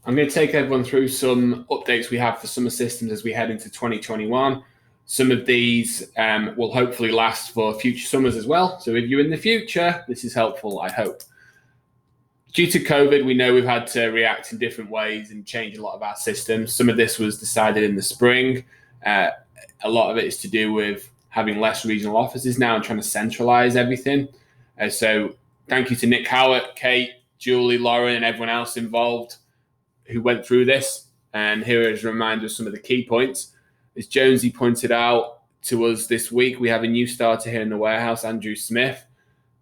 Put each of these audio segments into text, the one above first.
I'm going to take everyone through some updates we have for summer systems as we head into 2021. Some of these will hopefully last for future summers as well. So if you're in the future, this is helpful, I hope. Due to COVID, we know we've had to react in different ways and change a lot of our systems. Some of this was decided in the spring. A lot of it is to do with having less regional offices now and trying to centralize everything. So thank you to Nick Howard, Kate, Julie, Lauren, and everyone else involved who went through this. And here is a reminder of some of the key points. As Jonesy pointed out to us this week, we have a new starter here in the warehouse, Andrew Smith.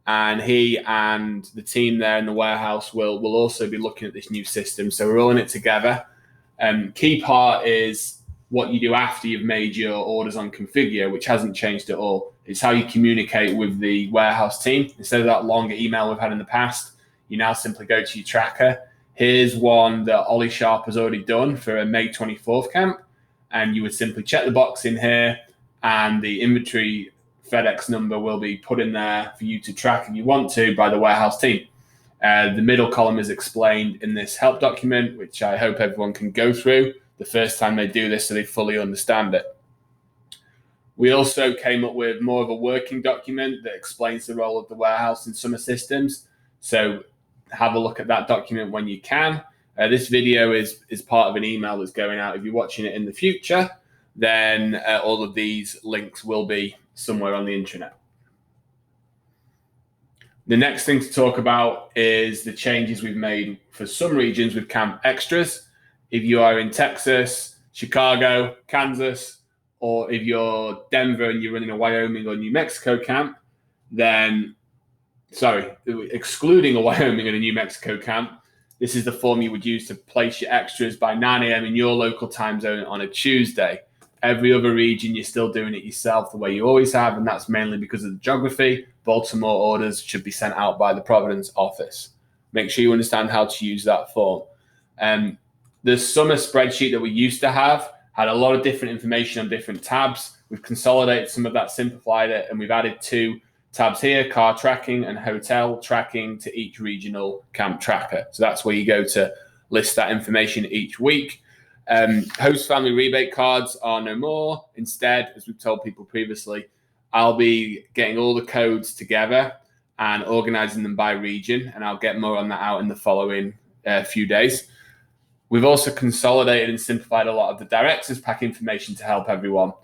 And he and the team there in the warehouse will also be looking at this new system. So we're all in it together. Key part is what you do after you've made your orders on Configure, which hasn't changed at all. It's how you communicate with the warehouse team. Instead of that longer email we've had in the past, you now simply go to your tracker. Here's one that Ollie Sharp has already done for a May 24th camp. And you would simply check the box in here and the inventory FedEx number will be put in there for you to track if you want to by the warehouse team. The middle column is explained in this help document, which I hope everyone can go through the first time they do this so they fully understand it. We also came up with more of a working document that explains the role of the warehouse in summer systems. So have a look at that document when you can. This video is part of an email that's going out. If you're watching it in the future, then all of these links will be somewhere on the intranet. The next thing to talk about is the changes we've made for some regions with camp extras. If you are in Texas, Chicago, Kansas, or if you're Denver and you're running a Wyoming or New Mexico camp, then, excluding a Wyoming and a New Mexico camp, this is the form you would use to place your extras by 9 a.m. in your local time zone on a Tuesday. Every other region, you're still doing it yourself the way you always have, and that's mainly because of the geography. Baltimore orders should be sent out by the Providence office. Make sure you understand how to use that form. The summer spreadsheet that we used to have had a lot of different information on different tabs. We've consolidated some of that, simplified it, and we've added 2 tabs here, car tracking and hotel tracking, to each regional camp tracker. So that's where you go to list that information each week. Host family rebate cards are no more. Instead, as we've told people previously, I'll be getting all the codes together and organizing them by region, and I'll get more on that out in the following few days. We've also consolidated and simplified a lot of the directors pack information to help everyone.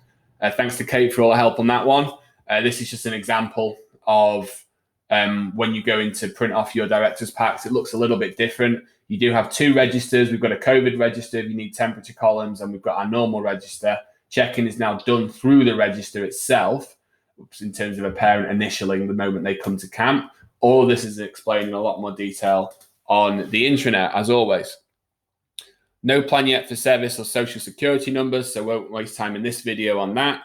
Thanks to Kate for all the help on that one. This is just an example of when you go in to print off your directors packs. It looks a little bit different. You do have 2 registers. We've got a COVID register if you need temperature columns, and we've got our normal register. Check-in is now done through the register itself in terms of a parent initialing the moment they come to camp. All of this is explained in a lot more detail on the intranet, as always. No plan yet for service or social security numbers, so won't waste time in this video on that.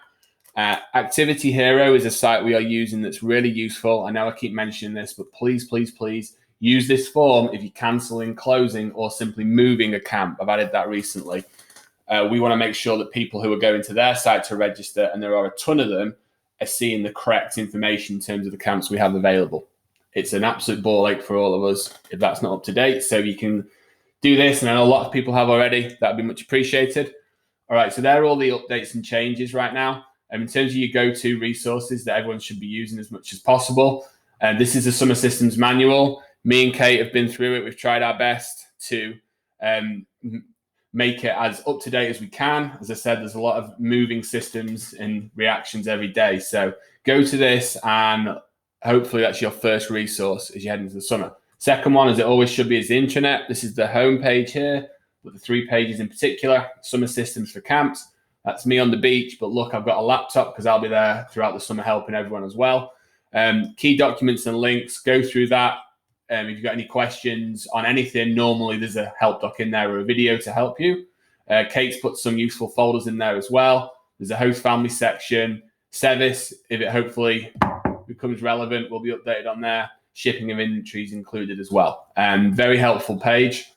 Activity Hero is a site we are using that's really useful. I know I keep mentioning this, but please, please, please use this form if you're cancelling, closing, or simply moving a camp. I've added that recently. We want to make sure that people who are going to their site to register, and there are a ton of them, are seeing the correct information in terms of the camps we have available. It's an absolute ball ache for all of us if that's not up to date. So you can do this, and I know a lot of people have already. That'd be much appreciated. All right, so there are all the updates and changes right now. In terms of your go-to resources that everyone should be using as much as possible, this is the Summer Systems Manual. Me and Kate have been through it. We've tried our best to make it as up-to-date as we can. As I said, there's a lot of moving systems and reactions every day. So go to this, and hopefully that's your first resource as you head into the summer. Second one, as it always should be, is the intranet. This is the home page here, with the 3 pages in particular, Summer Systems for Camps. That's me on the beach, but look, I've got a laptop because I'll be there throughout the summer helping everyone as well. Key documents and links, go through that. If you've got any questions on anything, normally there's a help doc in there or a video to help you. Kate's put some useful folders in there as well. There's a host family section. Sevis, if it hopefully becomes relevant, will be updated on there. Shipping of inventory is included as well. Very helpful page.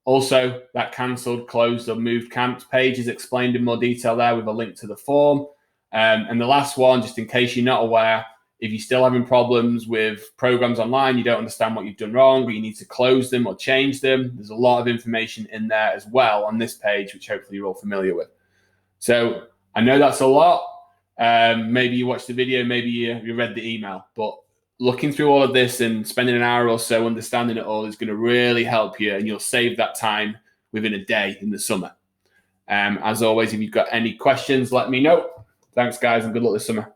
Also, that cancelled, closed, or moved camps page is explained in more detail there with a link to the form. And the last one, just in case you're not aware, If you're still having problems with programs online, you don't understand what you've done wrong, or you need to close them or change them, there's a lot of information in there as well on this page, which hopefully you're all familiar with. So I know that's a lot. Maybe you watched the video, maybe you read the email, but looking through all of this and spending an hour or so understanding it all is going to really help you, and you'll save that time within a day in the summer. As always, if you've got any questions, let me know. Thanks, guys, and good luck this summer.